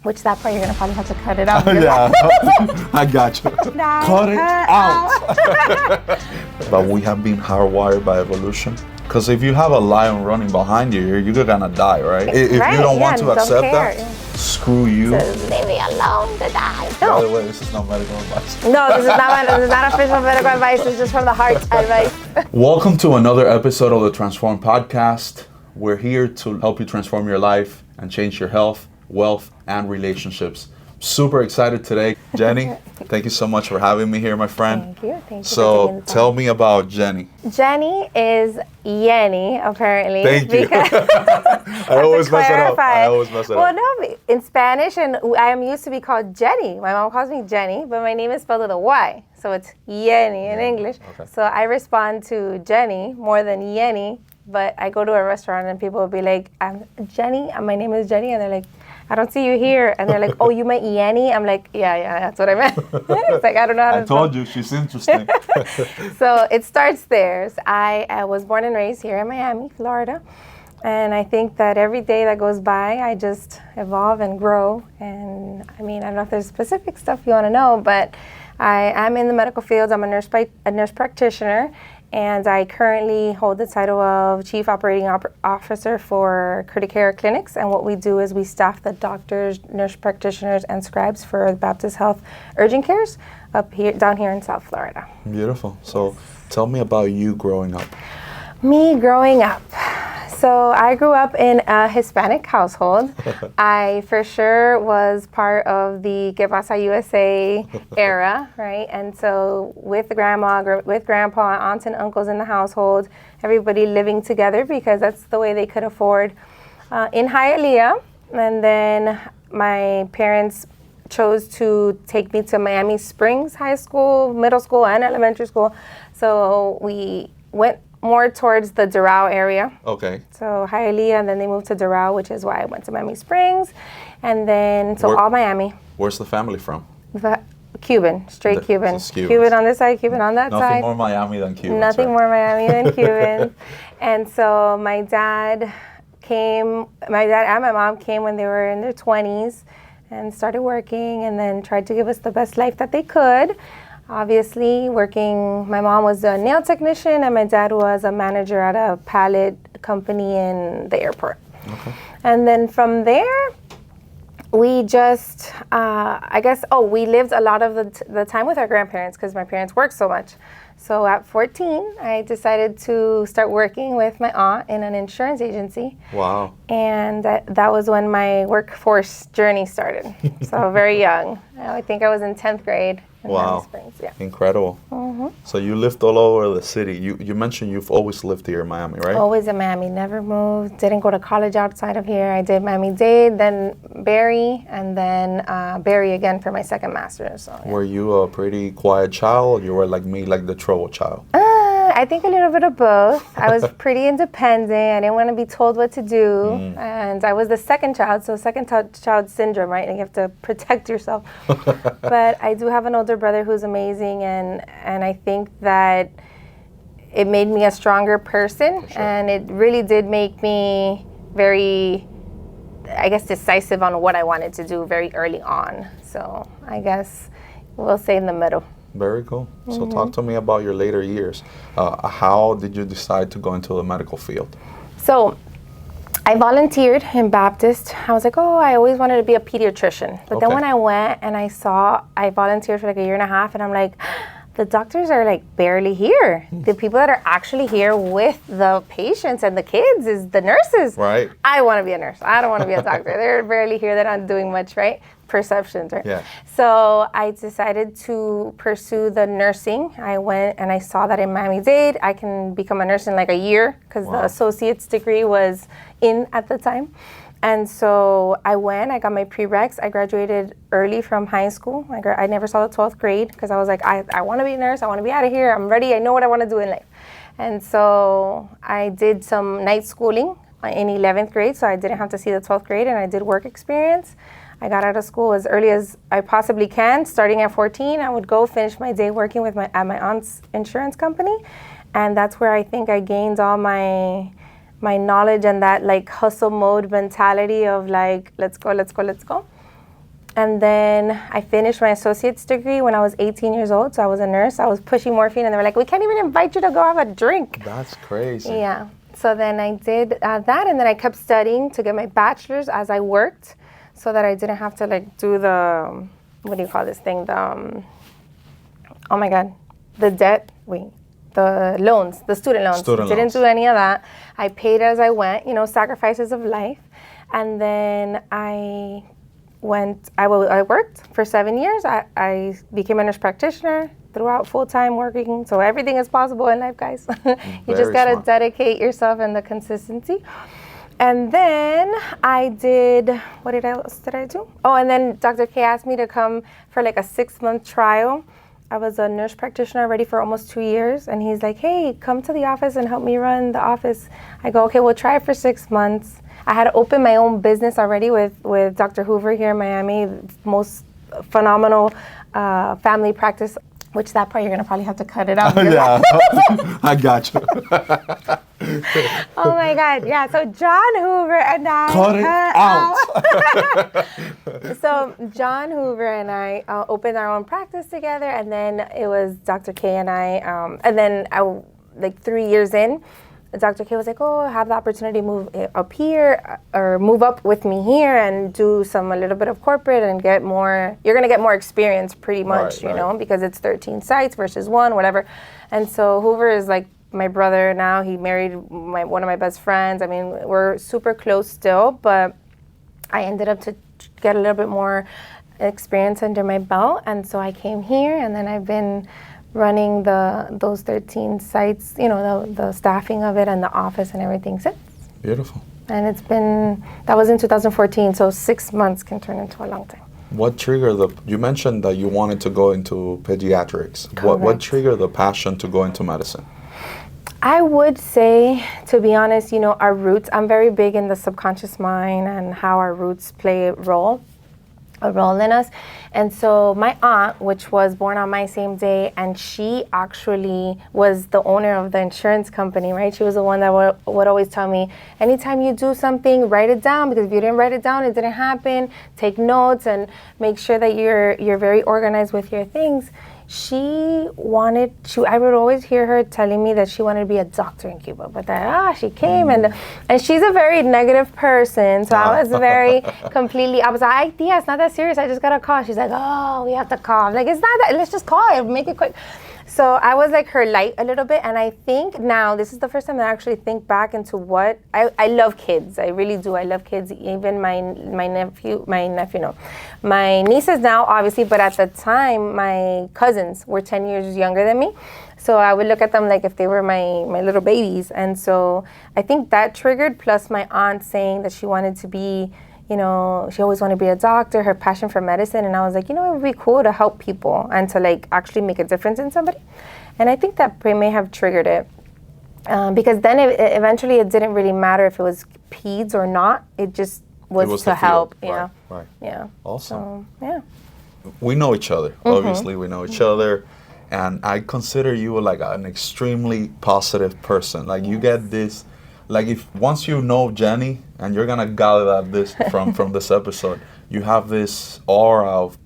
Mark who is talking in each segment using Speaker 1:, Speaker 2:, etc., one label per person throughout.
Speaker 1: Which that part you're gonna probably have to cut it out.
Speaker 2: Yeah, I got you. Cut it out. But we have been hardwired by evolution. Because if you have a lion running behind you, you're gonna die, right? If you don't want to accept that, screw you.
Speaker 1: Just leave me alone to die.
Speaker 2: By the way, this is not medical advice.
Speaker 1: No, this is not official medical advice. It's just from the heart advice.
Speaker 2: Welcome to another episode of the Transform podcast. We're here to help you transform your life and change your health, wealth, and relationships. Super excited today. Jenny, thank you so much for having me here, my friend.
Speaker 1: Thank you. Thank you.
Speaker 2: So tell me about Jenny.
Speaker 1: Jenny is Yenny, apparently.
Speaker 2: Thank you. I always mess it up. Well,
Speaker 1: no, in Spanish, and I am used to be called Jenny. My mom calls me Jenny, but my name is spelled with a Y. So it's Yenny in English. Okay. So I respond to Jenny more than Yenny, but I go to a restaurant and people will be like, I'm Jenny, and my name is Jenny, and they're like, I don't see you here. And they're like, oh, you meant Yenny? I'm like, yeah, that's what I meant. It's like, I don't know how to
Speaker 2: I told you, she's interesting.
Speaker 1: So it starts there. So I was born and raised here in Miami, Florida. And I think that every day that goes by, I just evolve and grow. And I mean, I don't know if there's specific stuff you want to know, but I am in the medical field. I'm a nurse practitioner. And I currently hold the title of Chief Operating Officer for Critical Care Clinics. And what we do is we staff the doctors, nurse practitioners, and scribes for Baptist Health Urgent Cares down here in South Florida.
Speaker 2: Beautiful. So tell me about you growing up.
Speaker 1: Me growing up. So I grew up in a Hispanic household. I for sure was part of the Que Pasa USA era, right? And so with grandma, with grandpa, aunts and uncles in the household, everybody living together because that's the way they could afford in Hialeah. And then my parents chose to take me to Miami Springs High School, middle school, and elementary school. So we went more towards the Doral area.
Speaker 2: Okay.
Speaker 1: So Hialeah, and then they moved to Doral, which is why I went to Miami Springs. And then, all Miami.
Speaker 2: Where's the family from?
Speaker 1: Cuban, straight Cuban. Cuban on this side, Cuban on that side.
Speaker 2: Nothing more Miami than Cuban.
Speaker 1: Nothing more Miami than Cuban. And so my dad and my mom came when they were in their 20s and started working and then tried to give us the best life that they could. Obviously, working, my mom was a nail technician and my dad was a manager at a pallet company in the airport. Okay. And then from there, we just, we lived a lot of the time with our grandparents because my parents worked so much. So at 14, I decided to start working with my aunt in an insurance agency.
Speaker 2: Wow.
Speaker 1: And that was when my workforce journey started. So very young. I think I was in 10th grade.
Speaker 2: Wow.
Speaker 1: Springs, yeah.
Speaker 2: Incredible. Mm-hmm. So you lived all over the city. You mentioned you've always lived here in Miami, right?
Speaker 1: Always in Miami, never moved. Didn't go to college outside of here. I did Miami-Dade, then Barry, and then Barry again for my second master's. So, yeah.
Speaker 2: Were you a pretty quiet child? You were like me, like the trouble child?
Speaker 1: I think a little bit of both. I was pretty independent. I didn't want to be told what to do. And I was the second child, so second child syndrome, right? And you have to protect yourself. But I do have an older brother who's amazing, and I think that it made me a stronger person. Sure. And it really did make me very, decisive on what I wanted to do very early on. So I guess we'll say in the middle.
Speaker 2: Very cool. So talk to me about your later years. How did you decide to go into the medical field?
Speaker 1: So I volunteered in Baptist. I was like, I always wanted to be a pediatrician. But then when I went and I volunteered for like a year and a half, and I'm like, the doctors are like barely here. The people that are actually here with the patients and the kids is the nurses.
Speaker 2: Right.
Speaker 1: I want to be a nurse. I don't want to be a doctor. They're barely here. They're not doing much, right? Perceptions, right?
Speaker 2: Yeah.
Speaker 1: So I decided to pursue the nursing. I went and I saw that in Miami-Dade, I can become a nurse in like a year because the associate's degree was in at the time. And so I got my prereqs. I graduated early from high school. I never saw the 12th grade because I was like, I want to be a nurse. I want to be out of here. I'm ready. I know what I want to do in life. And so I did some night schooling in 11th grade, so I didn't have to see the 12th grade, and I did work experience. I got out of school as early as I possibly can. Starting at 14, I would go finish my day working with at my aunt's insurance company. And that's where I think I gained all my knowledge and that like hustle mode mentality of like, let's go. And then I finished my associate's degree when I was 18 years old. So I was a nurse. I was pushing morphine, and they were like, we can't even invite you to go have a drink.
Speaker 2: That's crazy.
Speaker 1: Yeah. So then I did that, and then I kept studying to get my bachelor's as I worked, so that I didn't have to like do the, what do you call this thing? The, oh my God, the loans, the student loans. Didn't do any of that. I paid as I went, sacrifices of life. And then I worked for 7 years. I became a nurse practitioner throughout full-time working. So everything is possible in life, guys. You just got to dedicate yourself and the consistency. And then I did, what else did I do? Oh, and then Dr. K asked me to come for like a 6-month trial. I was a nurse practitioner already for almost 2 years. And he's like, hey, come to the office and help me run the office. I go, okay, we'll try it for 6 months. I had opened my own business already with Dr. Hoover here in Miami, most phenomenal family practice, which that part you're gonna probably have to cut it out.
Speaker 2: Yeah, I got you.
Speaker 1: Oh my God, yeah, so John Hoover and I
Speaker 2: cut it out.
Speaker 1: So John Hoover and I opened our own practice together, and then it was Dr. K and I, and then like 3 years in, Dr. K was like, oh, I have the opportunity to move up here or move up with me here and do a little bit of corporate and get more, you're going to get more experience pretty much, you know, because it's 13 sites versus 1, whatever. And so Hoover is like my brother now. He married one of my best friends. I mean, we're super close still, but I ended up to get a little bit more experience under my belt. And so I came here, and then I've been running those 13 sites, the staffing of it and the office and everything since.
Speaker 2: Beautiful.
Speaker 1: And that was in 2014, so 6 months can turn into a long time.
Speaker 2: What triggered you mentioned that you wanted to go into pediatrics. What triggered the passion to go into medicine?
Speaker 1: I would say, to be honest, our roots, I'm very big in the subconscious mind and how our roots play a role in us. And so my aunt, which was born on my same day, and she actually was the owner of the insurance company, right? She was the one that would always tell me, anytime you do something, write it down, because if you didn't write it down, it didn't happen. Take notes and make sure that you're very organized with your things. I would always hear her telling me that she wanted to be a doctor in Cuba, but then she came and she's a very negative person, so I was very completely opposite. Yeah, it's not that serious, I just got a call. She's like, oh, we have to call. I'm like, it's not that, let's just call it, make it quick. So I was like her light a little bit, and I think now, this is the first time I actually think back into what, I love kids, I really do, I love kids, even my nieces now, obviously, but at the time, my cousins were 10 years younger than me, so I would look at them like if they were my little babies, and so I think that triggered, plus my aunt saying that she wanted to be, she always wanted to be a doctor, her passion for medicine, and I was like, it would be cool to help people and to like actually make a difference in somebody. And I think that may have triggered it. Because then eventually it didn't really matter if it was peds or not, it just was to help,
Speaker 2: Right.
Speaker 1: Yeah.
Speaker 2: Awesome.
Speaker 1: So, yeah.
Speaker 2: We know each other, obviously we know each other, and I consider you like an extremely positive person. Like you get this, like if once you know Jenny, and you're gonna gather this from this episode, you have this aura of,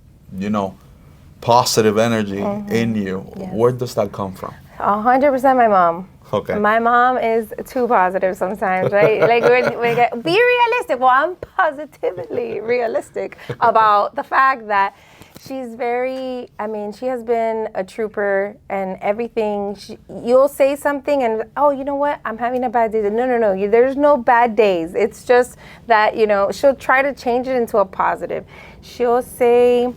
Speaker 2: positive energy in you. Yes. Where does that come from?
Speaker 1: 100% my mom.
Speaker 2: Okay.
Speaker 1: My mom is too positive sometimes, right? Like we get, be realistic. Well, I'm positively realistic about the fact that she's she has been a trooper, and everything, you'll say something and, oh, you know what, I'm having a bad day. No, there's no bad days. It's just that, she'll try to change it into a positive. She'll say,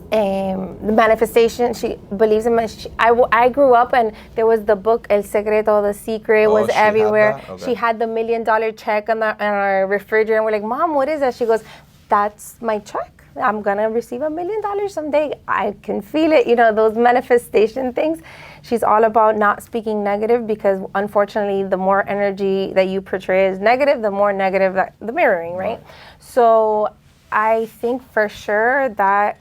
Speaker 1: the manifestation, she believes in I grew up and there was the book El Secreto, The Secret was everywhere. Okay. She had the $1 million check on our refrigerator, and we're like, Mom, what is that? She goes, that's my check. I'm gonna receive $1 million someday. I can feel it, those manifestation things. She's all about not speaking negative, because unfortunately the more energy that you portray as negative, the more negative the mirroring, right? So I think for sure that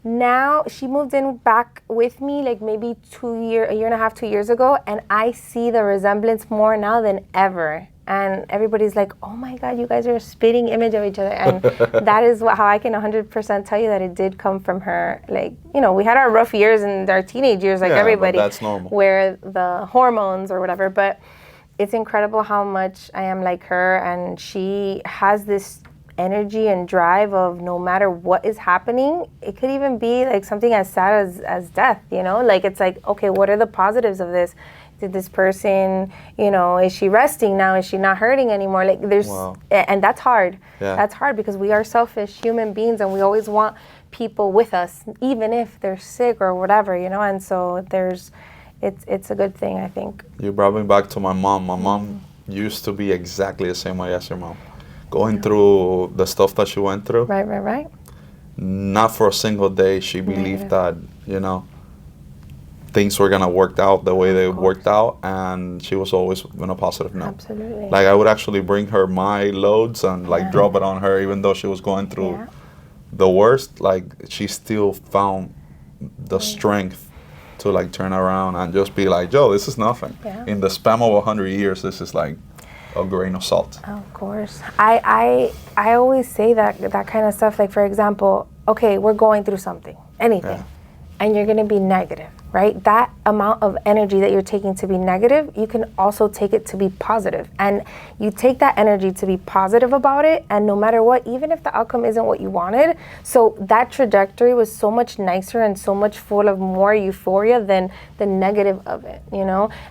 Speaker 1: now she moved in back with me like maybe a year and a half, 2 years ago, and I see the resemblance more now than ever. And everybody's like, oh my God, you guys are a spitting image of each other. And that is how I can 100% tell you that it did come from her. Like, we had our rough years in our teenage years, like everybody.
Speaker 2: But that's normal.
Speaker 1: Where the hormones or whatever. But it's incredible how much I am like her. And she has this energy and drive of no matter what is happening, it could even be like something as sad as death, Like, it's like, okay, what are the positives of this? Did this person, is she resting now? Is she not hurting anymore? Like and that's hard.
Speaker 2: Yeah.
Speaker 1: That's hard because we are selfish human beings and we always want people with us, even if they're sick or whatever, And so it's a good thing, I think.
Speaker 2: You brought me back to my mom. My mom used to be exactly the same way as your mom. Going through the stuff that she went through.
Speaker 1: Right.
Speaker 2: Not for a single day she believed that, things were gonna work out the way they worked out, and she was always on a positive note.
Speaker 1: Absolutely.
Speaker 2: Like, I would actually bring her my loads and drop it on her, even though she was going through the worst. Like, she still found the strength to like turn around and just be like, Joe, this is nothing.
Speaker 1: Yeah.
Speaker 2: In the span of 100 years, this is like a grain of salt.
Speaker 1: Of course. I always say that kind of stuff. Like, for example, okay, we're going through something, anything, and you're going to be negative, right? That amount of energy that you're taking to be negative, you can also take it to be positive. And you take that energy to be positive about it, and no matter what, even if the outcome isn't what you wanted, so that trajectory was so much nicer and so much full of more euphoria than the negative of it,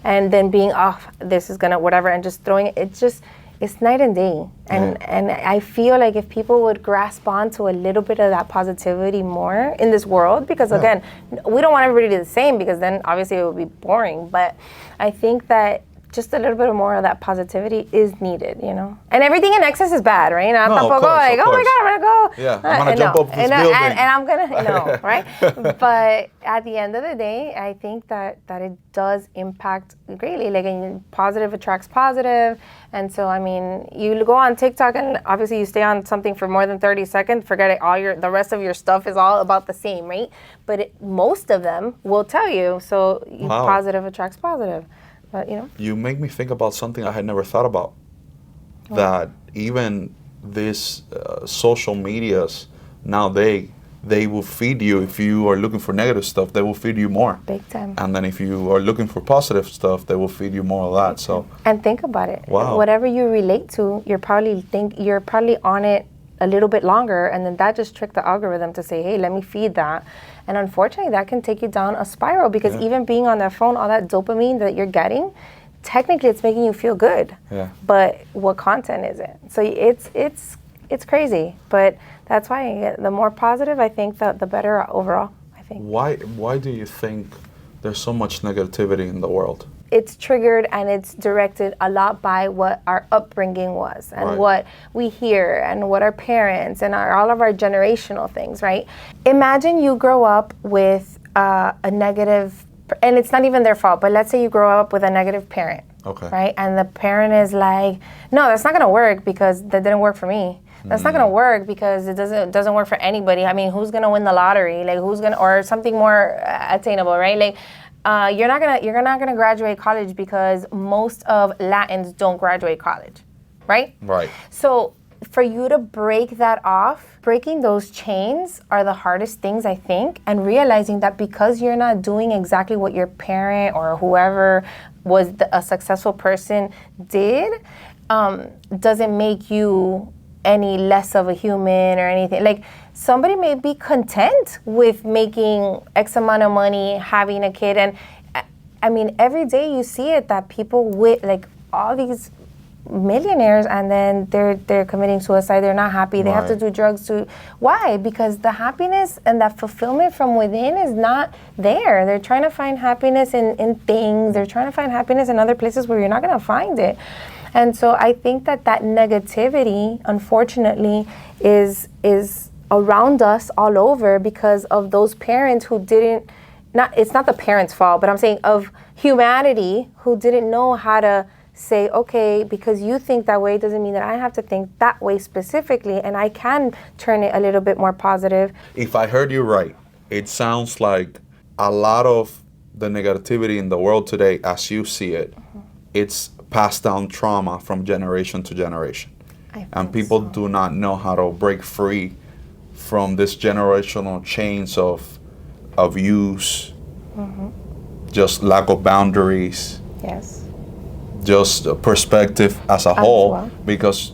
Speaker 1: And then being, this is gonna whatever, and just throwing it, it's night and day. And I feel like if people would grasp onto a little bit of that positivity more in this world, because again, we don't want everybody to be the same, because then obviously it would be boring. But I think that just a little bit more of that positivity is needed, And everything in excess is bad, right? I'm not like, oh my God, I'm gonna go.
Speaker 2: Yeah, I'm gonna jump up this building.
Speaker 1: And I'm gonna, right? But at the end of the day, I think that it does impact greatly. Like, positive attracts positive. And so, I mean, you go on TikTok and obviously you stay on something for more than 30 seconds, forget it, the rest of your stuff is all about the same, right? But most of them will tell you, so positive attracts positive. But,
Speaker 2: You make me think about something I had never thought about. That even these social medias, now they will feed you. If you are looking for negative stuff, they will feed you more.
Speaker 1: Big time.
Speaker 2: And then if you are looking for positive stuff, they will feed you more of that. So.
Speaker 1: And think about it.
Speaker 2: Wow.
Speaker 1: Whatever you relate to, you're probably on it a little bit longer, and then that just tricked the algorithm to say, hey, let me feed that. And unfortunately, that can take you down a spiral, because even being on that phone, all that dopamine that you're getting, technically it's making you feel good.
Speaker 2: Yeah.
Speaker 1: But what content is it? So it's crazy. But that's why the more positive, I think, the better overall, I think.
Speaker 2: Why do you think there's so much negativity in the world?
Speaker 1: It's triggered and it's directed a lot by what our upbringing was, and what we hear, and what our parents and all of our generational things, right? Imagine you grow up with a negative, and it's not even their fault, but let's say you grow up with a negative parent, right? And the parent is like, no, that's not gonna work because that didn't work for me. That's not gonna work because it doesn't work for anybody. I mean, who's gonna win the lottery? Like, or something more attainable, right? Like, you're not gonna graduate college because most of Latins don't graduate college, right?
Speaker 2: Right.
Speaker 1: So for you to break that off, breaking those chains are the hardest things, I think, and realizing that because you're not doing exactly what your parent or whoever was a successful person did, doesn't make you any less of a human or anything. Like, somebody may be content with making X amount of money, having a kid, and I mean, every day you see it, that people with like all these millionaires, and then they're committing suicide. They're not happy. They have to do drugs why? Because the happiness and that fulfillment from within is not there. They're trying to find happiness in things. They're trying to find happiness in other places where you're not going to find it. And so I think that negativity, unfortunately, is around us all over because of those parents who didn't, it's not the parents' fault, but I'm saying of humanity who didn't know how to say, okay, because you think that way doesn't mean that I have to think that way specifically, and I can turn it a little bit more positive.
Speaker 2: If I heard you right, it sounds like a lot of the negativity in the world today, as you see it, it's pass down trauma from generation to generation. And people do not know how to break free from this generational chains of abuse, just lack of boundaries, just perspective as a whole. Well. Because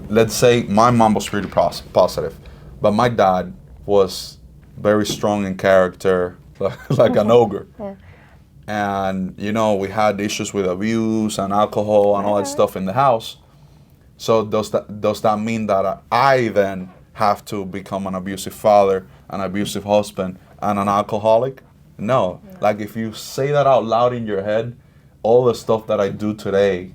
Speaker 2: let's say my mom was pretty positive, but my dad was very strong in character, like an ogre. And we had issues with abuse and alcohol and all that stuff in the house. So does that mean that I then have to become an abusive father, an abusive husband, and an alcoholic? No. Like, if you say that out loud in your head, all the stuff that I do today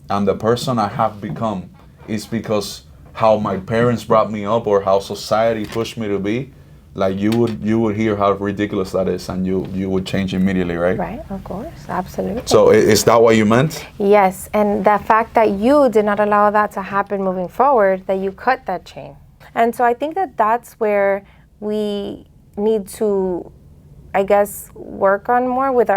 Speaker 2: and the person I have become is because how my parents brought me up or how society pushed me to be. Like, you would hear how ridiculous that is, and you would change immediately, right?
Speaker 1: Right, of course, absolutely.
Speaker 2: So is that what you meant?
Speaker 1: Yes, and the fact that you did not allow that to happen moving forward, that you cut that chain. And so I think that that's where we need to, I guess, work on more with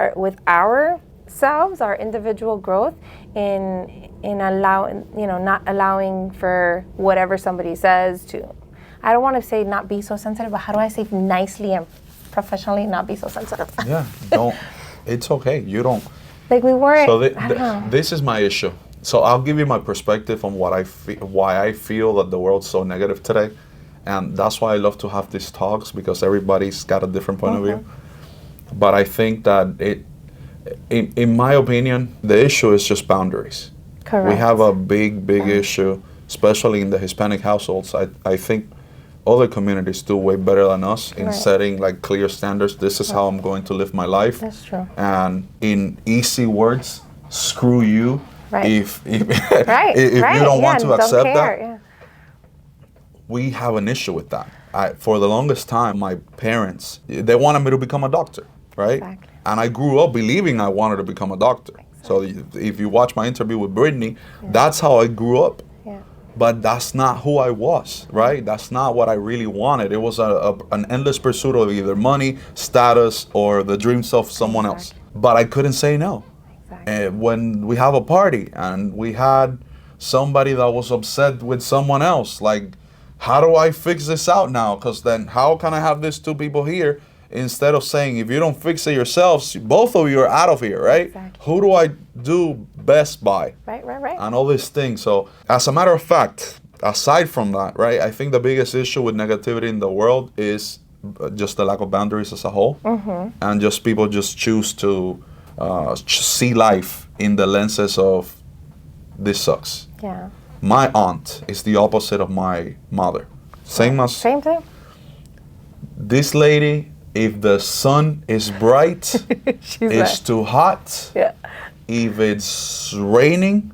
Speaker 1: ourselves, our individual growth, in allowing, not allowing for whatever somebody says to. I don't want to say not be so sensitive, but how do I say nicely and professionally not be so sensitive?
Speaker 2: Yeah, don't. It's okay. You don't.
Speaker 1: Like, we weren't.
Speaker 2: So this is my issue. So I'll give you my perspective on why I feel that the world's so negative today, and that's why I love to have these talks, because everybody's got a different point of view. But I think that in my opinion, the issue is just boundaries.
Speaker 1: Correct.
Speaker 2: We have a big issue, especially in the Hispanic households. I think other communities do way better than us in setting like clear standards. This is how I'm going to live my life.
Speaker 1: That's true.
Speaker 2: And in easy words, screw you.
Speaker 1: Right.
Speaker 2: If you don't want to accept that.
Speaker 1: Yeah.
Speaker 2: We have an issue with that. For the longest time, my parents, they wanted me to become a doctor, right?
Speaker 1: Exactly.
Speaker 2: And I grew up believing I wanted to become a doctor. Exactly. So if you watch my interview with Brittany, that's how I grew up. But that's not who I was, right? That's not what I really wanted. It was an endless pursuit of either money, status, or the dreams of someone else. But I couldn't say no. And when we have a party and we had somebody that was upset with someone else, like, how do I fix this out now? Because then how can I have these two people here instead of saying, if you don't fix it yourselves, both of you are out of here, right?
Speaker 1: Exactly.
Speaker 2: Who do I do best by?
Speaker 1: Right.
Speaker 2: And all these things. So as a matter of fact, aside from that, right, I think the biggest issue with negativity in the world is just the lack of boundaries as a whole. And just people just choose to see life in the lenses of, this sucks.
Speaker 1: Yeah.
Speaker 2: My aunt is the opposite of my mother. Same
Speaker 1: thing.
Speaker 2: This lady, if the sun is bright, it's too hot.
Speaker 1: Yeah.
Speaker 2: If it's raining,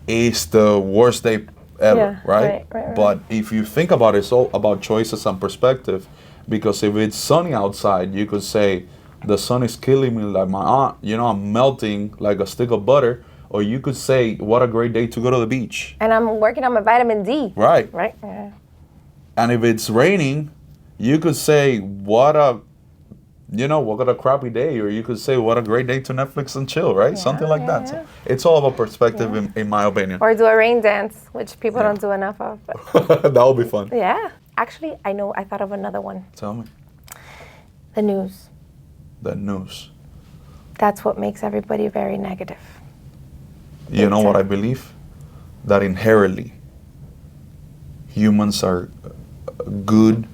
Speaker 2: it's the worst day ever, right? But if you think about it, it's all about choices and perspective. Because if it's sunny outside, you could say, the sun is killing me like my aunt, I'm melting like a stick of butter. Or you could say, what a great day to go to the beach.
Speaker 1: And I'm working on my vitamin D.
Speaker 2: Right.
Speaker 1: Yeah.
Speaker 2: And if it's raining, you could say, what a crappy day. Or you could say, what a great day to Netflix and chill, right? Something like that. So it's all about perspective, in my opinion.
Speaker 1: Or do a rain dance, which people don't do enough of.
Speaker 2: That would be fun.
Speaker 1: Yeah. Actually, I thought of another one.
Speaker 2: Tell me.
Speaker 1: The news.
Speaker 2: The news.
Speaker 1: That's what makes everybody very negative.
Speaker 2: You know what I believe? That inherently, humans are good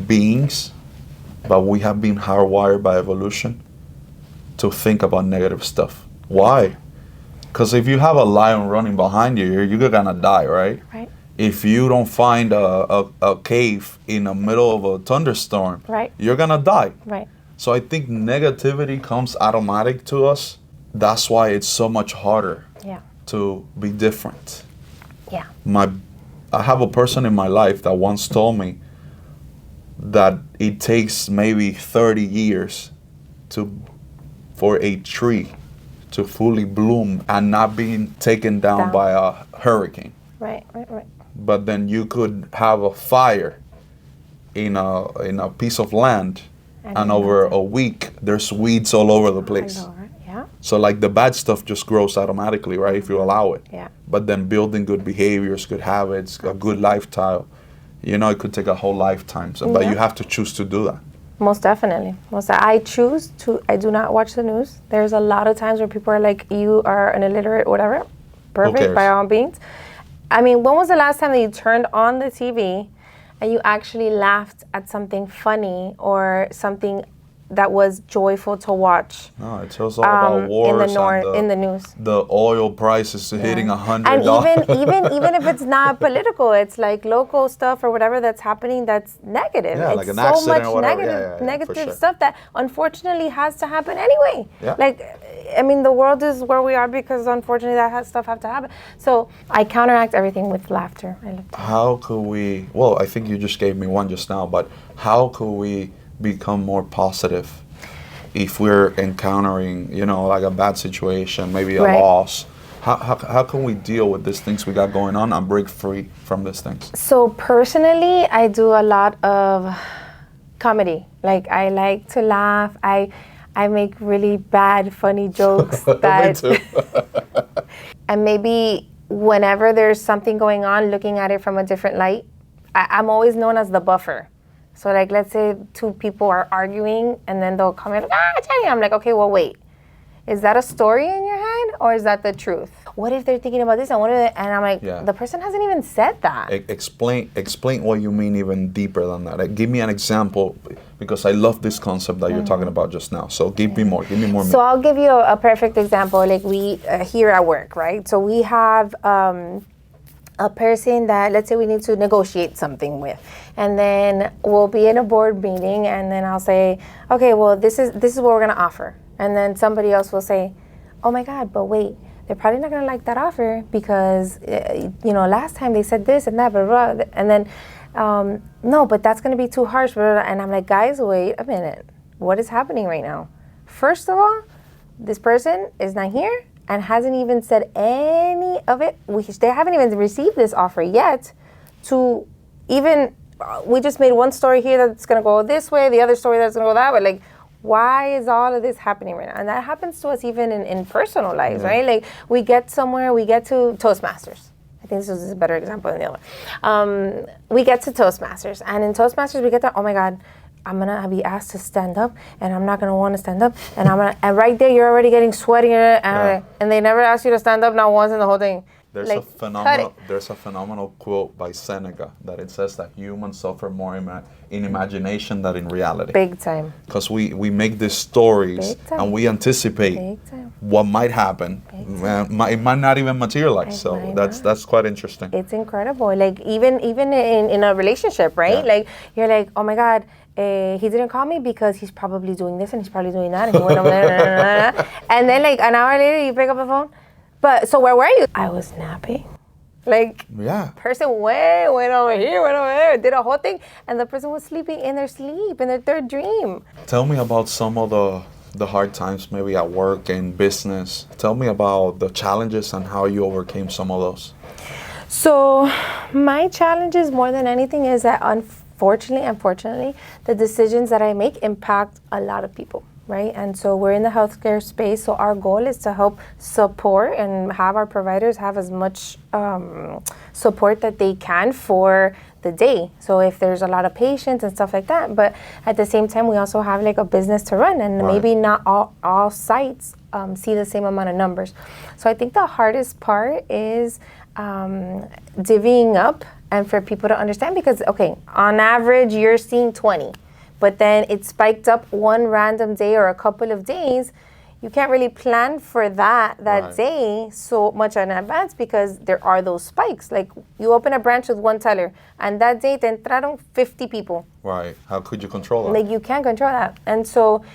Speaker 2: beings, but we have been hardwired by evolution to think about negative stuff. Why? Because if you have a lion running behind you, you're gonna die, right?
Speaker 1: Right.
Speaker 2: If you don't find a cave in the middle of a thunderstorm, you're gonna die.
Speaker 1: Right.
Speaker 2: So I think negativity comes automatic to us. That's why it's so much harder to be different.
Speaker 1: Yeah.
Speaker 2: I have a person in my life that once told me that it takes maybe 30 years for a tree to fully bloom and not being taken down by a hurricane.
Speaker 1: Right.
Speaker 2: But then you could have a fire in a piece of land, and over a week there's weeds all over the place.
Speaker 1: Yeah.
Speaker 2: So like the bad stuff just grows automatically, right? If you allow it.
Speaker 1: Yeah.
Speaker 2: But then building good behaviors, good habits, a good lifestyle, you know, it could take a whole lifetime. So, but you have to choose to do that.
Speaker 1: Most definitely. I do not watch the news. There's a lot of times where people are like, you are an illiterate, whatever. Perfect, by all means. I mean, when was the last time that you turned on the TV and you actually laughed at something funny or something that was joyful to watch?
Speaker 2: No, it's also about wars
Speaker 1: in the news.
Speaker 2: The oil prices hitting $100.
Speaker 1: And even if it's not political, it's like local stuff or whatever that's happening that's negative.
Speaker 2: Yeah,
Speaker 1: it's
Speaker 2: like an
Speaker 1: so
Speaker 2: accident
Speaker 1: much
Speaker 2: or whatever.
Speaker 1: negative stuff that unfortunately has to happen anyway.
Speaker 2: Yeah.
Speaker 1: Like, I mean, the world is where we are because unfortunately stuff has to happen. So I counteract everything with laughter.
Speaker 2: How could we, well, I think you just gave me one just now, but how could we become more positive if we're encountering, you know, like a bad situation, maybe a loss? How can we deal with these things we got going on and break free from these things?
Speaker 1: So personally, I do a lot of comedy. Like, I like to laugh. I make really bad, funny jokes that
Speaker 2: Me too.
Speaker 1: and maybe whenever there's something going on, looking at it from a different light, I'm always known as the buffer. So like, let's say two people are arguing and then they'll come in, Jenny. I'm like, okay, well, wait. Is that a story in your head or is that the truth? What if they're thinking about this and and I'm like, the person hasn't even said that.
Speaker 2: Explain what you mean even deeper than that. Like, give me an example, because I love this concept that you're talking about just now. So give me more.
Speaker 1: So I'll give you a perfect example. Like we here at work, right? So we have a person that, let's say we need to negotiate something with, and then we'll be in a board meeting and then I'll say, okay, well, this is what we're gonna offer. And then somebody else will say, oh my God, but wait, they're probably not gonna like that offer because, you know, last time they said this and that, blah, blah, blah. And then, no, but that's gonna be too harsh, blah, blah, blah. And I'm like, guys, wait a minute. What is happening right now? First of all, this person is not here and hasn't even said any of it. They haven't even received this offer yet to even, we just made one story here that's gonna go this way, the other story that's gonna go that way. Like, why is all of this happening right now? And that happens to us even in personal lives, right? Like, we get somewhere, we get to Toastmasters. I think this is a better example than the other one. We get to Toastmasters, and in Toastmasters, we get to, oh my God, I'm gonna be asked to stand up, and I'm not gonna wanna stand up, and and right there, you're already getting sweaty, and they never ask you to stand up, not once in the whole thing.
Speaker 2: There's a phenomenal quote by Seneca that it says that humans suffer more in imagination than in reality.
Speaker 1: Big time.
Speaker 2: Because we make these stories and we anticipate what might happen. It might not even materialize. So that's quite interesting.
Speaker 1: It's incredible. Like even in a relationship, right? Yeah. Like you're like, oh my God, he didn't call me because he's probably doing this and he's probably doing that, and he went over there, and then like an hour later you pick up the phone. But so where were you? I was napping. Like, person went over here, went over there, did a whole thing, and the person was sleeping in their sleep, in their third dream.
Speaker 2: Tell me about some of the hard times, maybe at work and business. Tell me about the challenges and how you overcame some of those.
Speaker 1: So my challenges more than anything is that unfortunately, the decisions that I make impact a lot of people. Right, and so we're in the healthcare space, so our goal is to help support and have our providers have as much support that they can for the day. So if there's a lot of patients and stuff like that, but at the same time, we also have like a business to run, and maybe not all sites see the same amount of numbers. So I think the hardest part is divvying up and for people to understand, because, okay, on average, you're seeing 20. But then it spiked up one random day or a couple of days. You can't really plan for that day so much in advance because there are those spikes. Like, you open a branch with one teller, and that day te entraron 50 people.
Speaker 2: Right. How could you control that?
Speaker 1: Like, you can't control that. And so,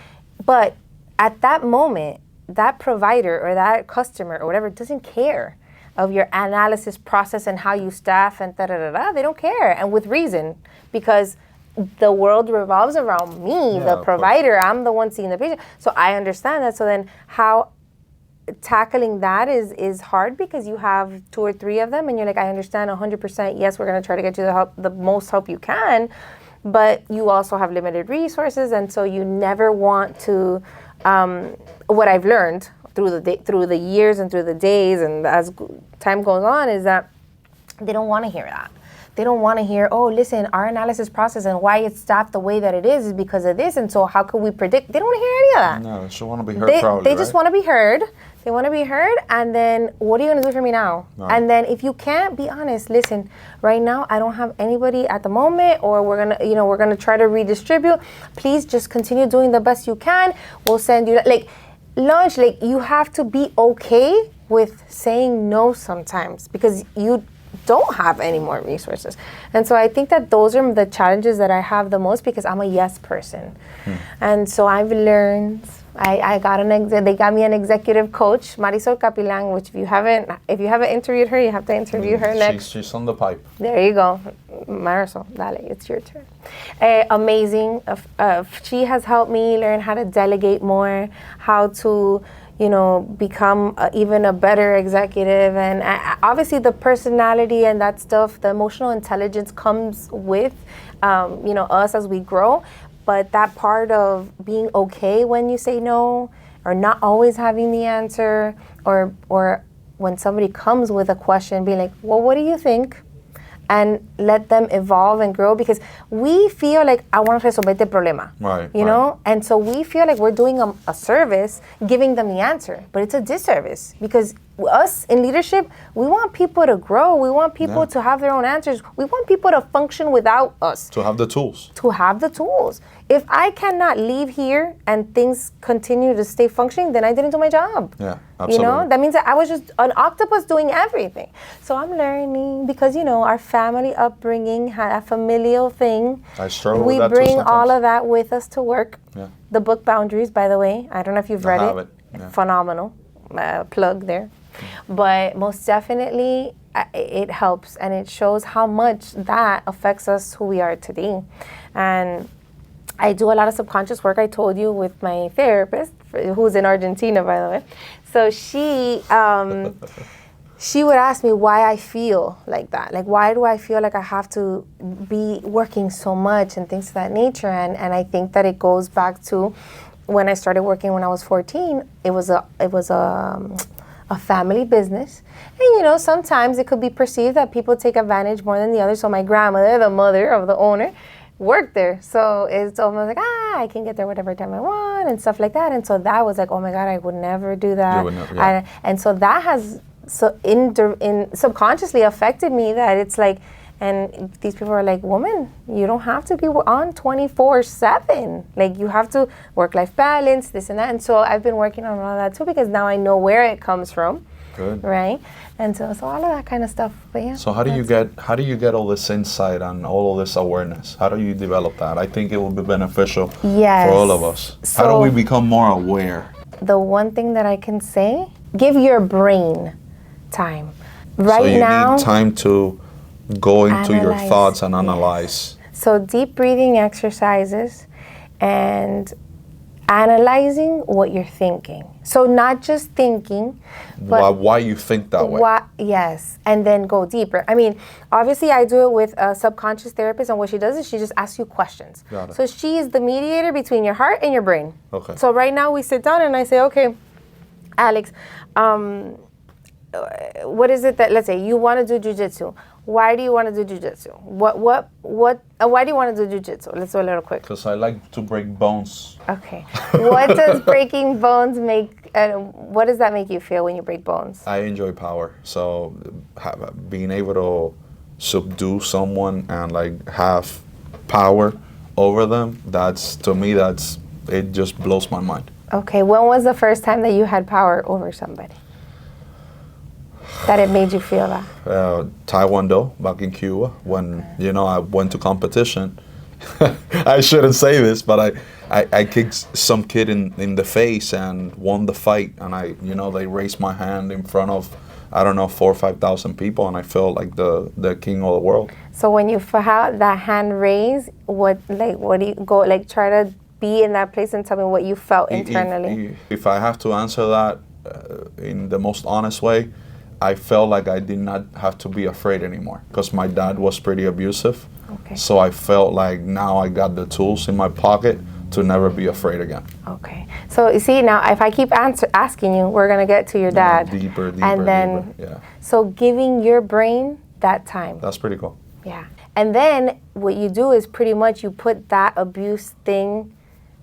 Speaker 1: but at that moment, that provider or that customer or whatever doesn't care of your analysis process and how you staff and da-da-da-da. They don't care, and with reason, because the world revolves around me, the provider. I'm the one seeing the patient. So I understand that. So then how tackling that is hard, because you have 2 or 3 of them and you're like, I understand 100%. Yes, we're going to try to get you the most help you can, but you also have limited resources. And so you never want to, what I've learned through the years and through the days and as time goes on is that they don't want to hear that. They don't want to hear, oh, listen, our analysis process and why it's staffed the way that it is because of this, and so how could we predict? They don't want to hear any of that.
Speaker 2: No, they just want to be heard proudly,
Speaker 1: They just want to be heard. They want to be heard, and then what are you going to do for me now? Right. And then if you can't, be honest. Listen, right now I don't have anybody at the moment, or we're gonna try to redistribute. Please just continue doing the best you can. We'll send you lunch. You have to be okay with saying no sometimes because you don't have any more resources. And so I think that those are the challenges that I have the most because I'm a yes person. And so I've learned, they got me an executive coach, Marisol Capilan, which if you haven't interviewed her, you have to interview her next.
Speaker 2: She's on the pipe.
Speaker 1: There you go. Marisol, dale, it's your turn. Amazing. She has helped me learn how to delegate more, how to become even a better executive. And obviously the personality and that stuff, the emotional intelligence comes with, us as we grow. But that part of being okay when you say no, or not always having the answer, or when somebody comes with a question, being like, well, what do you think? And let them evolve and grow because we feel like I want to resolver el problema, you know? And so we feel like we're doing a service, giving them the answer, but it's a disservice because us in leadership, we want people to grow. We want people to have their own answers. We want people to function without us.
Speaker 2: To have the tools.
Speaker 1: If I cannot leave here and things continue to stay functioning, then I didn't do my job.
Speaker 2: Yeah, absolutely.
Speaker 1: That means that I was just an octopus doing everything. So I'm learning because, our family upbringing had a familial thing.
Speaker 2: I struggle with that too
Speaker 1: We bring
Speaker 2: sometimes.
Speaker 1: all of that with us to work.
Speaker 2: Yeah.
Speaker 1: The book Boundaries, by the way, I don't know if you've read it.
Speaker 2: Yeah.
Speaker 1: Phenomenal. Plug there. But most definitely, it helps and it shows how much that affects us who we are today. And I do a lot of subconscious work, I told you, with my therapist, who's in Argentina, by the way. So she would ask me why I feel like that. Like, why do I feel like I have to be working so much and things of that nature? And I think that it goes back to when I started working when I was 14. It was a family business. And, sometimes it could be perceived that people take advantage more than the others. So my grandmother, the mother of the owner, worked there. So it's almost like, I can get there whatever time I want and stuff like that. And so that was like, oh my God, I would never do that.
Speaker 2: You would never, yeah.
Speaker 1: And so that has subconsciously affected me that it's like, and these people are like, woman, you don't have to be on 24/7. Like you have to work-life balance, this and that. And so I've been working on all of that too because now I know where it comes from.
Speaker 2: Good.
Speaker 1: Right? And so all of that kind of stuff. But yeah.
Speaker 2: So how do you get all this insight and all of this awareness? How do you develop that? I think it will be beneficial for all of us.
Speaker 1: So,
Speaker 2: how do we become more aware?
Speaker 1: The one thing that I can say, give your brain time. Right now.
Speaker 2: So you need time to go into your thoughts and analyze.
Speaker 1: So deep breathing exercises and analyzing what you're thinking. So not just thinking, but
Speaker 2: why you think that way.
Speaker 1: Yes, and then go deeper. I mean, obviously I do it with a subconscious therapist, and what she does is she just asks you questions.
Speaker 2: Got it.
Speaker 1: So she is the mediator between your heart and your brain.
Speaker 2: Okay.
Speaker 1: So right now we sit down and I say, okay, Alex, what is it that, let's say you want to do jujitsu. Why do you want to do jujitsu? Why do you want to do jujitsu? Let's do a little quick.
Speaker 2: Because I like to break bones.
Speaker 1: Okay. What does breaking bones make, what does that make you feel when you break bones?
Speaker 2: I enjoy power. So being able to subdue someone and like have power over them, it just blows my mind.
Speaker 1: Okay. When was the first time that you had power over somebody? That it made you feel that?
Speaker 2: Taekwondo back in Cuba when I went to competition. I shouldn't say this, but I kicked some kid in the face and won the fight, and they raised my hand in front of 4,000 or 5,000 people, and I felt like the king of the world.
Speaker 1: So when you have that hand raised, what do you go try to be in that place and tell me what you felt internally?
Speaker 2: If I have to answer that in the most honest way, I felt like I did not have to be afraid anymore because my dad was pretty abusive.
Speaker 1: Okay.
Speaker 2: So I felt like now I got the tools in my pocket to never be afraid again.
Speaker 1: Okay. So you see, now if I keep asking you, we're going to get to your dad.
Speaker 2: Deeper,
Speaker 1: and then,
Speaker 2: deeper. Yeah.
Speaker 1: So giving your brain that time.
Speaker 2: That's pretty cool.
Speaker 1: Yeah. And then what you do is pretty much you put that abuse thing,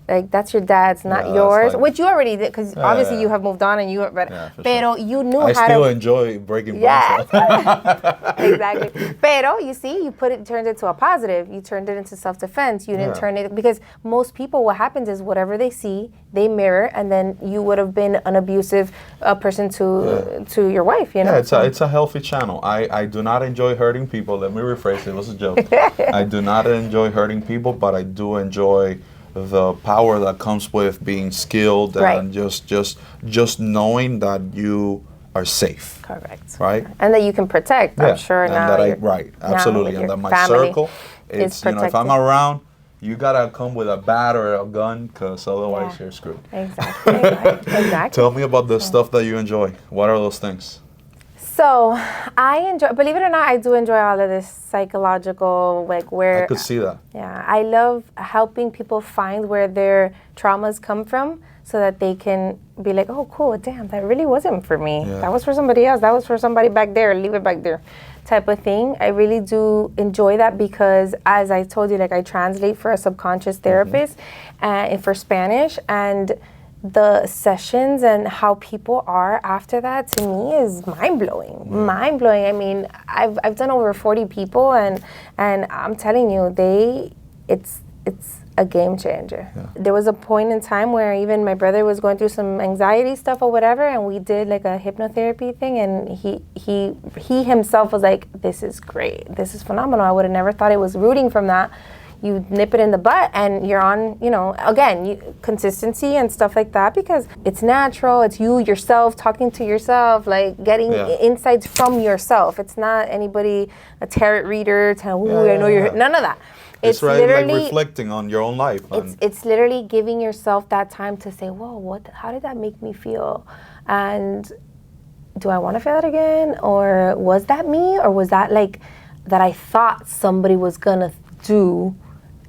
Speaker 1: like that's your dad's, not yours, like, which you already did, because obviously you have moved on and you were, pero you knew how to.
Speaker 2: I still enjoy breaking bones.
Speaker 1: Exactly. Pero you see, turned it into a positive. You turned it into self-defense. You didn't turn it, because most people, what happens is whatever they see, they mirror, and then you would have been an abusive person to your wife, you know?
Speaker 2: Yeah, it's a healthy channel. I do not enjoy hurting people. Let me rephrase it. It was a joke. I do not enjoy hurting people, but I do enjoy the power that comes with being skilled and just knowing that you are safe.
Speaker 1: Correct.
Speaker 2: Right?
Speaker 1: And that you can protect, I'm sure
Speaker 2: and
Speaker 1: now.
Speaker 2: Absolutely. And that my circle, it's, if I'm around, you gotta come with a bat or a gun, because otherwise you're screwed.
Speaker 1: Exactly. Exactly.
Speaker 2: Tell me about the stuff that you enjoy. What are those things?
Speaker 1: So I enjoy, believe it or not, I do enjoy all of this psychological, like where.
Speaker 2: I could see that.
Speaker 1: Yeah, I love helping people find where their traumas come from, so that they can be like, oh, cool, damn, that really wasn't for me. Yeah. That was for somebody else. That was for somebody back there. Leave it back there, type of thing. I really do enjoy that, because as I told you, like I translate for a subconscious therapist and for Spanish, and the sessions and how people are after that, to me, is mind-blowing. Mind-blowing. I mean, I've done over 40 people, and I'm telling you, it's a game changer. Yeah. There was a point in time where even my brother was going through some anxiety stuff or whatever, and we did like a hypnotherapy thing, and he himself was like, this is great. This is phenomenal. I would have never thought it was rooting from that. You nip it in the butt and you're on, again, consistency and stuff like that, because it's natural. It's you yourself talking to yourself, like getting insights from yourself. It's not anybody, a tarot reader, telling, I know you're, none of that.
Speaker 2: It's right, literally like reflecting on your own life.
Speaker 1: It's literally giving yourself that time to say, whoa, how did that make me feel? And do I want to feel that again? Or was that me? Or was that like that I thought somebody was going to do?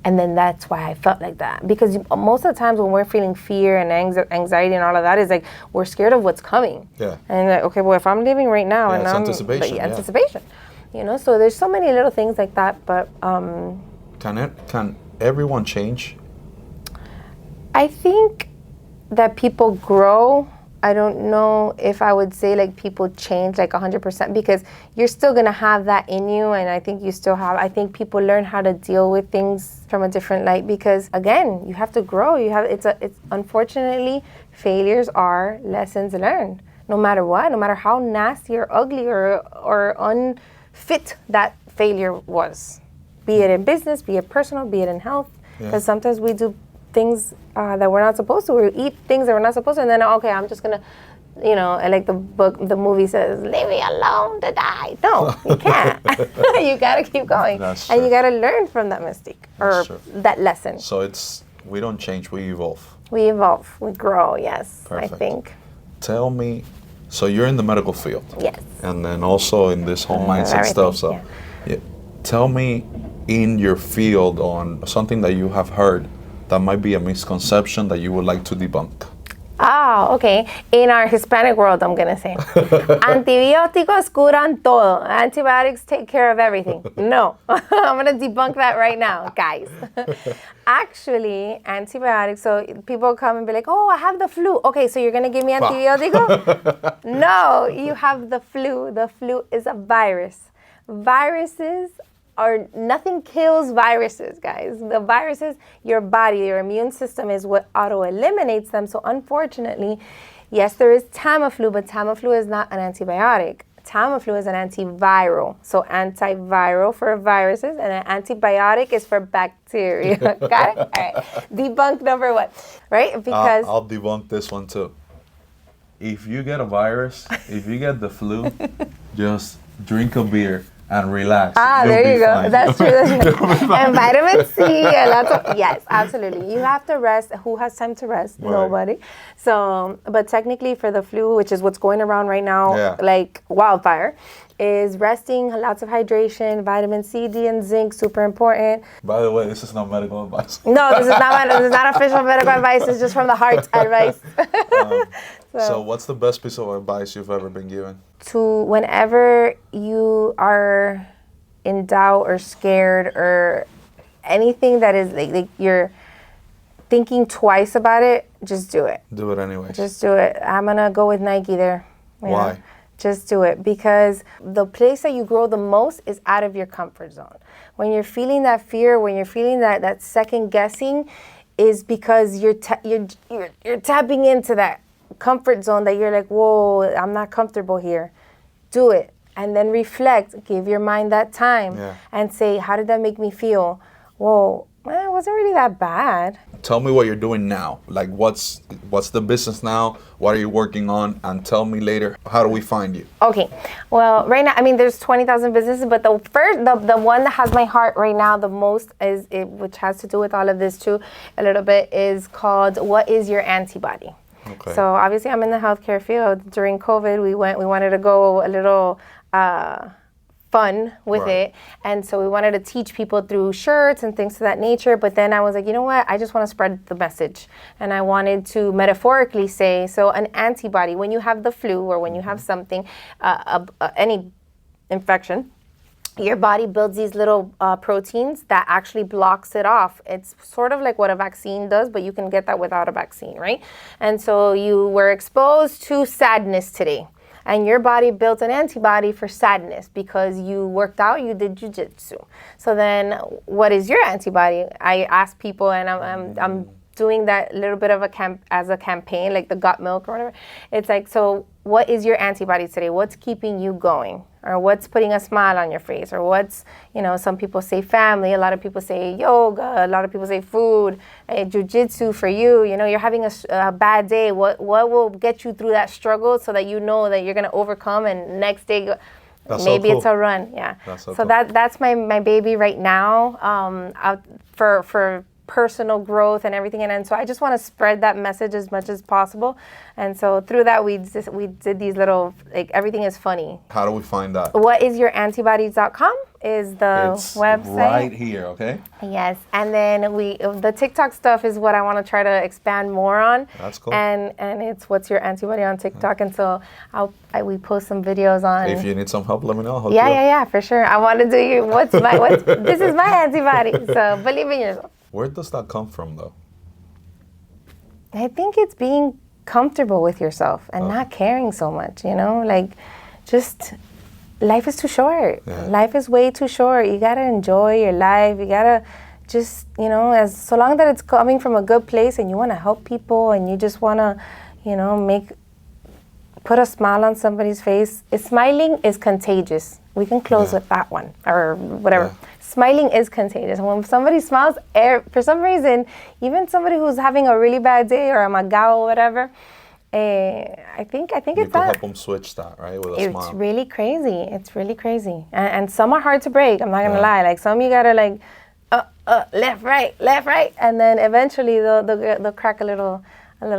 Speaker 1: And then that's why I felt like that. Because most of the times when we're feeling fear and anxiety and all of that, is like we're scared of what's coming.
Speaker 2: Yeah.
Speaker 1: And like, okay, well, if I'm leaving right now, and
Speaker 2: it's
Speaker 1: I'm
Speaker 2: anticipation.
Speaker 1: Anticipation. So there's so many little things like that. But
Speaker 2: can everyone change?
Speaker 1: I think that people grow. I don't know if I would say like people change like 100%, because you're still gonna have that in you, and I think you still have. I think people learn how to deal with things from a different light, because again, you have to grow. It's unfortunately, failures are lessons learned. No matter what, no matter how nasty or ugly or unfit that failure was, be it in business, be it personal, be it in health, because sometimes we do things that we're not supposed to. We eat things that we're not supposed to, and then I'm just gonna, like the movie says, leave me alone to die. No, you can't. You gotta keep going, and you gotta learn from that mistake or that lesson.
Speaker 2: So we don't change, we evolve.
Speaker 1: We evolve, we grow. Yes,
Speaker 2: perfect.
Speaker 1: I think.
Speaker 2: Tell me, so you're in the medical field.
Speaker 1: Yes.
Speaker 2: And then also in this whole mindset stuff. So, tell me in your field on something that you have heard that might be a misconception that you would like to debunk.
Speaker 1: Oh, okay. In our Hispanic world, I'm going to say, antibióticos curan todo. Antibiotics take care of everything. No, I'm going to debunk that right now, guys. Actually, antibiotics, so people come and be like, oh, I have the flu. Okay, so you're going to give me antibiotico? No, you have the flu. The flu is a virus. Viruses nothing kills viruses, guys. The viruses, your body, your immune system is what auto-eliminates them. So unfortunately, yes, there is Tamiflu, but Tamiflu is not an antibiotic. Tamiflu is an antiviral. So antiviral for viruses, and an antibiotic is for bacteria. Got it? All right. Debunk number one, right? Because
Speaker 2: I'll debunk this one too. If you get a virus, if you get the flu, just drink a beer and relax.
Speaker 1: There you go. Fine. That's true. And vitamin C and lots of, yes, absolutely. You have to rest. Who has time to rest? Right. Nobody. So, but technically for the flu, which is what's going around right now, like wildfire, is resting, lots of hydration, vitamin C, D, and zinc, super important.
Speaker 2: By the way, this is not medical advice.
Speaker 1: No, this is not official medical advice. It's just from the heart advice.
Speaker 2: So what's the best piece of advice you've ever been given?
Speaker 1: To whenever you are in doubt or scared or anything that is like you're thinking twice about it, just do it.
Speaker 2: Do it anyways.
Speaker 1: Just do it. I'm going to go with Nike there.
Speaker 2: Why?
Speaker 1: Just do it, because the place that you grow the most is out of your comfort zone. When you're feeling that fear, when you're feeling that second guessing, is because you're tapping into that comfort zone that you're like, whoa, I'm not comfortable here. Do it. And then reflect, give your mind that time and say, how did that make me feel? Whoa, well, it wasn't really that bad.
Speaker 2: Tell me what you're doing now. Like, what's the business now? What are you working on? And tell me later, how do we find you?
Speaker 1: Okay. Well, right now, I mean, there's 20,000 businesses, but the one that has my heart right now the most which has to do with all of this too, a little bit, is called What is Your Antibody? Okay. So obviously I'm in the healthcare field. During COVID, we wanted to go a little fun with it. And so we wanted to teach people through shirts and things of that nature. But then I was like, you know what? I just want to spread the message. And I wanted to metaphorically say, so an antibody, when you have the flu or when you have something, any infection, your body builds these little proteins that actually blocks it off. It's sort of like what a vaccine does, but you can get that without a vaccine, right? And so you were exposed to sadness today. And your body built an antibody for sadness because you worked out, you did jujitsu. So then, what is your antibody? I ask people, and I'm doing that little bit of a campaign, like the Got Milk or whatever. It's like, so what is your antibody today? What's keeping you going? Or what's putting a smile on your face? Or what's, some people say family, a lot of people say yoga, a lot of people say food, jiu-jitsu for you. You're having a bad day. What will get you through that struggle so that you know that you're going to overcome, and next day maybe it's a run. Yeah. That's so cool. That's my baby right now, for personal growth and everything, and so I just want to spread that message as much as possible. And so through that, we did these little, like, everything is funny.
Speaker 2: How do we find that?
Speaker 1: Whatisyourantibodies.com is the website.
Speaker 2: Right here, okay?
Speaker 1: Yes, and then the TikTok stuff is what I want to try to expand more on.
Speaker 2: That's cool.
Speaker 1: And it's What's Your Antibody on TikTok, and so we post some videos on.
Speaker 2: If you need some help, let me know.
Speaker 1: Yeah, for sure. I want to do you. This is my antibody. So believe in yourself.
Speaker 2: Where does that come from, though?
Speaker 1: I think it's being comfortable with yourself and not caring so much, just life is too short. Yeah. Life is way too short. You got to enjoy your life. You got to just, so long that it's coming from a good place and you want to help people and you just want to, put a smile on somebody's face. Smiling is contagious. We can close with that one or whatever. Yeah. Smiling is contagious. When somebody smiles, for some reason, even somebody who's having a really bad day or a magao or whatever, I think it's that. You can
Speaker 2: help them switch that, right, with a smile.
Speaker 1: It's really crazy. It's really crazy. And some are hard to break. I'm not gonna lie. Like some you gotta left, right, and then eventually they'll crack a little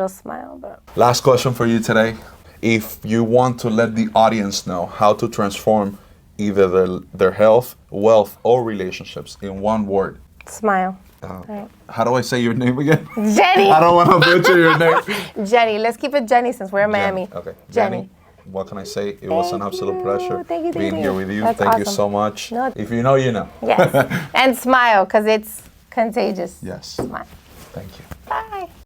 Speaker 1: smile. But
Speaker 2: last question for you today. If you want to let the audience know how to transform either their health, wealth, or relationships in one word.
Speaker 1: Smile.
Speaker 2: Right. How do I say your name again?
Speaker 1: Jenny.
Speaker 2: I don't want to butcher your name.
Speaker 1: Jenny. Let's keep it Jenny since we're in Miami.
Speaker 2: Okay. Jenny. What can I say? It was an absolute pleasure being here with you.
Speaker 1: That's
Speaker 2: Thank
Speaker 1: awesome.
Speaker 2: You so much. No. If you know, you know.
Speaker 1: Yes. And smile, because it's contagious.
Speaker 2: Yes.
Speaker 1: Smile.
Speaker 2: Thank you.
Speaker 1: Bye.